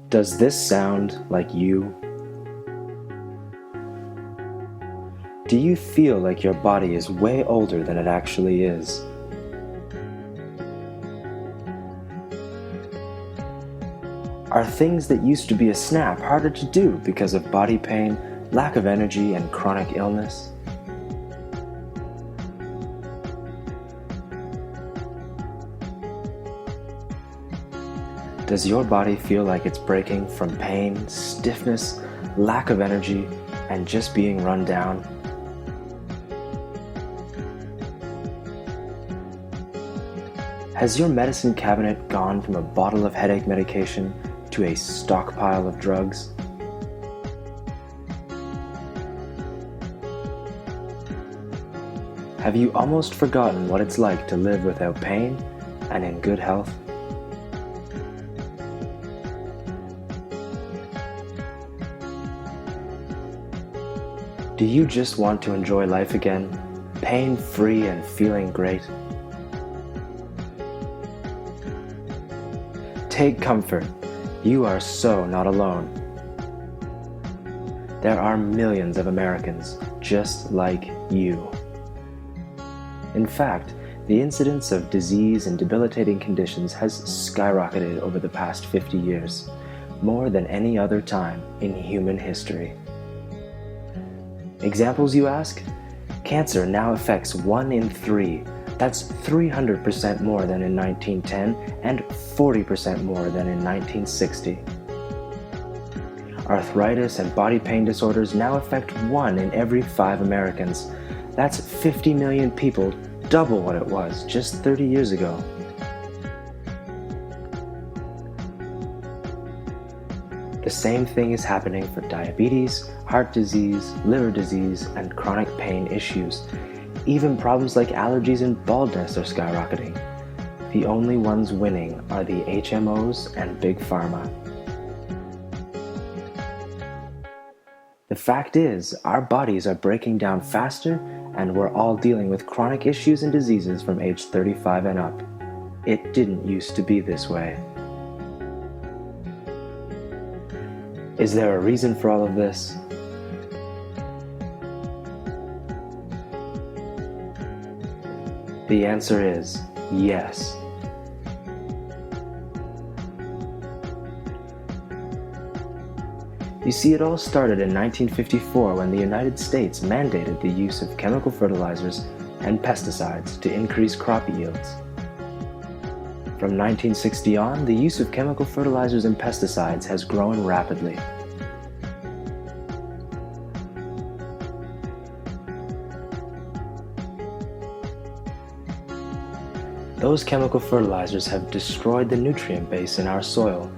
Does this sound like you? Do you feel like your body is way older than it actually is? Are things that used to be a snap harder to do because of body pain, lack of energy, and chronic illness? Does your body feel like it's breaking from pain, stiffness, lack of energy, and just being run down? Has your medicine cabinet gone from a bottle of headache medication to a stockpile of drugs? Have you almost forgotten what it's like to live without pain and in good health? Do you just want to enjoy life again, pain-free and feeling great? Take comfort. You are so not alone. There are millions of Americans just like you. In fact, the incidence of disease and debilitating conditions has skyrocketed over the past 50 years, more than any other time in human history. Examples, you ask? Cancer now affects 1 in 3. That's 300% more than in 1910 and 40% more than in 1960. Arthritis and body pain disorders now affect 1 in every 5 Americans. That's 50 million people, double what it was just 30 years ago. The same thing is happening for diabetes, heart disease, liver disease, and chronic pain issues. Even problems like allergies and baldness are skyrocketing. The only ones winning are the HMOs and Big Pharma. The fact is, our bodies are breaking down faster, and we're all dealing with chronic issues and diseases from age 35 and up. It didn't used to be this way. Is there a reason for all of this? The answer is yes. You see, it all started in 1954 when the United States mandated the use of chemical fertilizers and pesticides to increase crop yields. From 1960 on, the use of chemical fertilizers and pesticides has grown rapidly. Those chemical fertilizers have destroyed the nutrient base in our soil.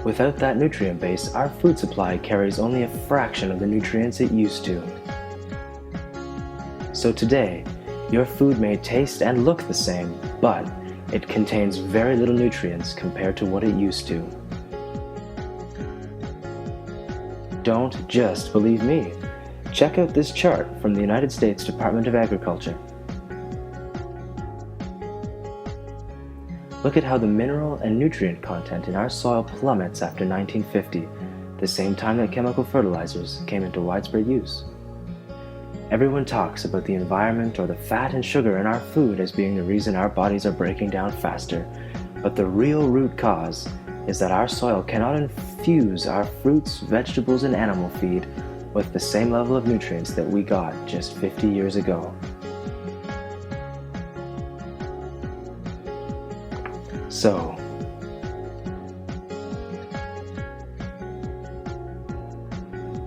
Without that nutrient base, our food supply carries only a fraction of the nutrients it used to. So today, your food may taste and look the same, but it contains very little nutrients compared to what it used to. Don't just believe me. Check out this chart from the United States Department of Agriculture. Look at how the mineral and nutrient content in our soil plummets after 1950, the same time that chemical fertilizers came into widespread use. Everyone talks about the environment or the fat and sugar in our food as being the reason our bodies are breaking down faster, but the real root cause is that our soil cannot infuse our fruits, vegetables, and animal feed with the same level of nutrients that we got just 50 years ago. So,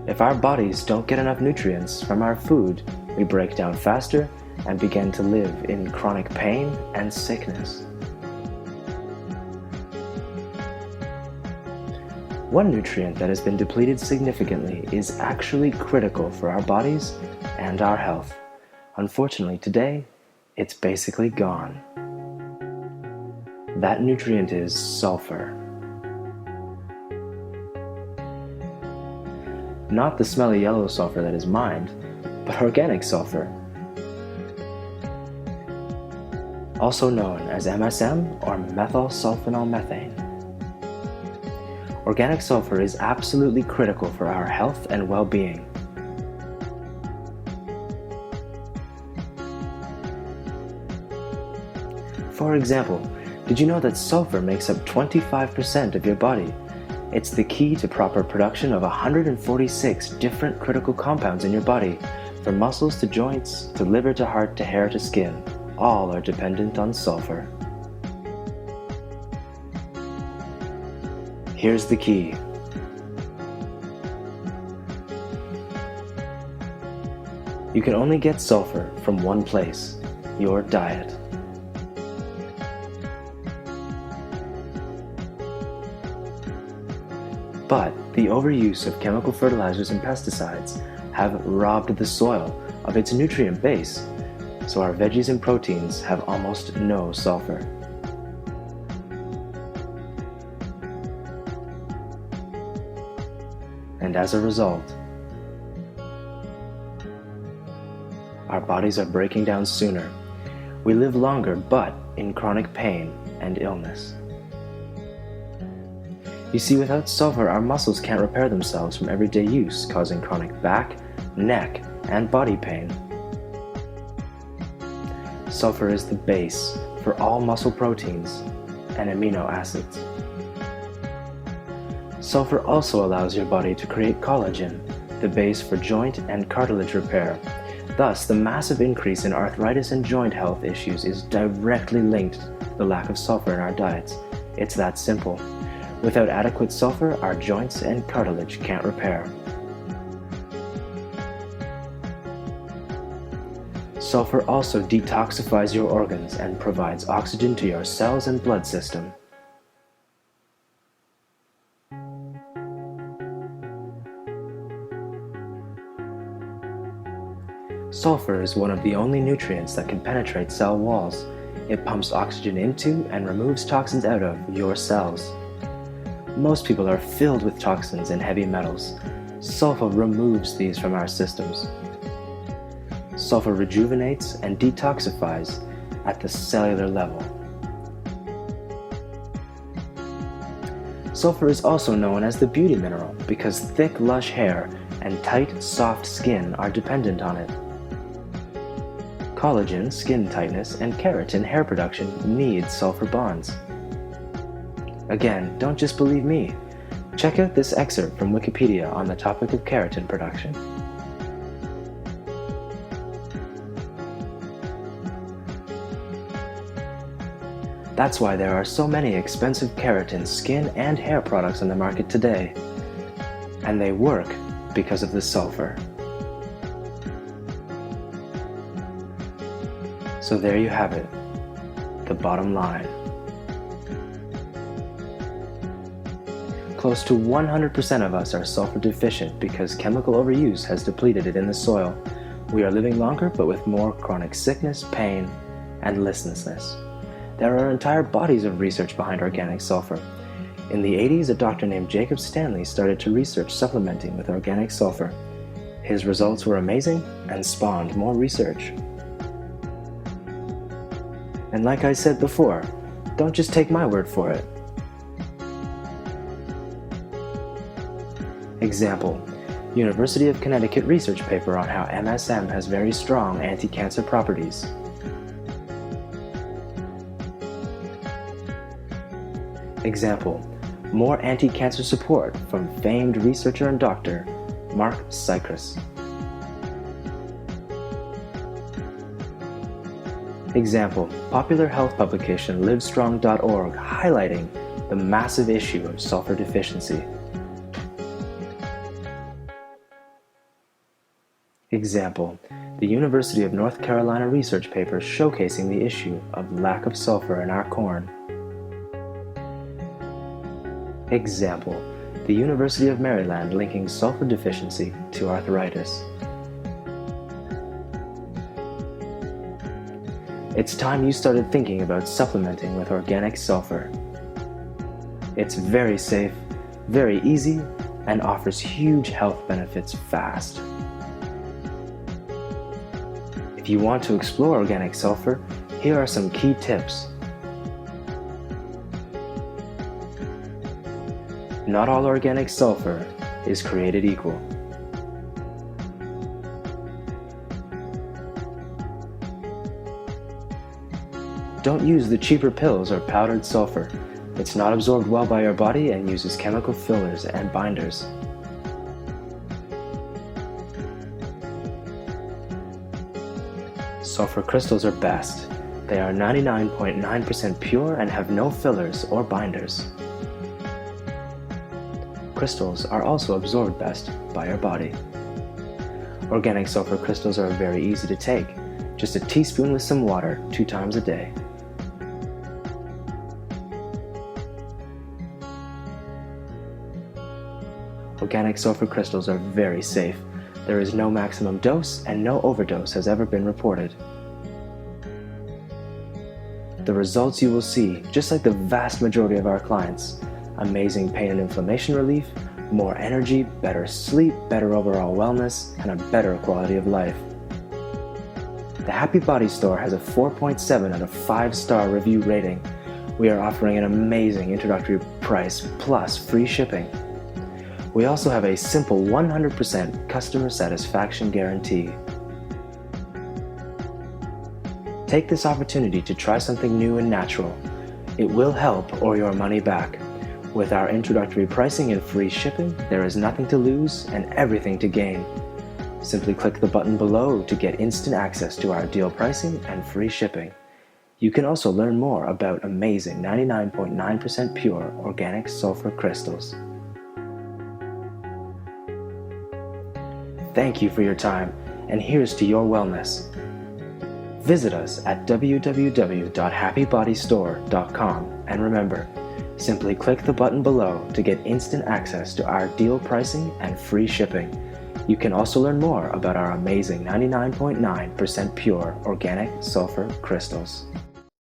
if our bodies don't get enough nutrients from our food, we break down faster and begin to live in chronic pain and sickness. One nutrient that has been depleted significantly is actually critical for our bodies and our health. Unfortunately, today, it's basically gone. That nutrient is sulfur. Not the smelly yellow sulfur that is mined, but organic sulfur, also known as MSM or methylsulfonylmethane. Organic sulfur is absolutely critical for our health and well-being. For example, did you know that sulfur makes up 25% of your body? It's the key to proper production of 146 different critical compounds in your body, from muscles to joints, to liver to heart to hair to skin. All are dependent on sulfur. Here's the key. You can only get sulfur from one place: your diet. But the overuse of chemical fertilizers and pesticides have robbed the soil of its nutrient base, so our veggies and proteins have almost no sulfur. And as a result, our bodies are breaking down sooner. We live longer, but in chronic pain and illness. You see, without sulfur, our muscles can't repair themselves from everyday use, causing chronic back, neck, and body pain. Sulfur is the base for all muscle proteins and amino acids. Sulfur also allows your body to create collagen, the base for joint and cartilage repair. Thus, the massive increase in arthritis and joint health issues is directly linked to the lack of sulfur in our diets. It's that simple. Without adequate sulfur, our joints and cartilage can't repair. Sulfur also detoxifies your organs and provides oxygen to your cells and blood system. Sulfur is one of the only nutrients that can penetrate cell walls. It pumps oxygen into and removes toxins out of your cells. Most people are filled with toxins and heavy metals. Sulfur removes these from our systems. Sulfur rejuvenates and detoxifies at the cellular level. Sulfur is also known as the beauty mineral because thick, lush hair and tight, soft skin are dependent on it. Collagen, skin tightness, and keratin, hair production, need sulfur bonds. Again, don't just believe me. Check out this excerpt from Wikipedia on the topic of keratin production. That's why there are so many expensive keratin skin and hair products on the market today. And they work because of the sulfur. So there you have it, the bottom line. Close to 100% of us are sulfur deficient because chemical overuse has depleted it in the soil. We are living longer but with more chronic sickness, pain, and listlessness. There are entire bodies of research behind organic sulfur. In the 80s, a doctor named Jacob Stanley started to research supplementing with organic sulfur. His results were amazing and spawned more research. And like I said before, don't just take my word for it. Example: University of Connecticut research paper on how MSM has very strong anti-cancer properties. Example: more anti-cancer support from famed researcher and doctor Mark Cycris. Example: popular health publication livestrong.org highlighting the massive issue of sulfur deficiency. Example: the University of North Carolina research paper showcasing the issue of lack of sulfur in our corn. Example: the University of Maryland linking sulfur deficiency to arthritis. It's time you started thinking about supplementing with organic sulfur. It's very safe, very easy, and offers huge health benefits fast. If you want to explore organic sulfur, here are some key tips. Not all organic sulfur is created equal. Don't use the cheaper pills or powdered sulfur. It's not absorbed well by your body and uses chemical fillers and binders. Sulfur crystals are best. They are 99.9% pure and have no fillers or binders. Crystals are also absorbed best by your body. Organic sulfur crystals are very easy to take. Just a teaspoon with some water 2 times a day. Organic sulfur crystals are very safe. There is no maximum dose and no overdose has ever been reported. The results you will see, just like the vast majority of our clients: amazing pain and inflammation relief, more energy, better sleep, better overall wellness, and a better quality of life. The Happy Body Store has a 4.7 out of 5-star review rating. We are offering an amazing introductory price plus free shipping. We also have a simple 100% customer satisfaction guarantee. Take this opportunity to try something new and natural. It will help or your money back. With our introductory pricing and free shipping, there is nothing to lose and everything to gain. Simply click the button below to get instant access to our deal pricing and free shipping. You can also learn more about amazing 99.9% pure organic sulfur crystals. Thank you for your time, and here's to your wellness. Visit us at www.happybodystore.com, and remember, simply click the button below to get instant access to our deal pricing and free shipping. You can also learn more about our amazing 99.9% pure organic sulfur crystals.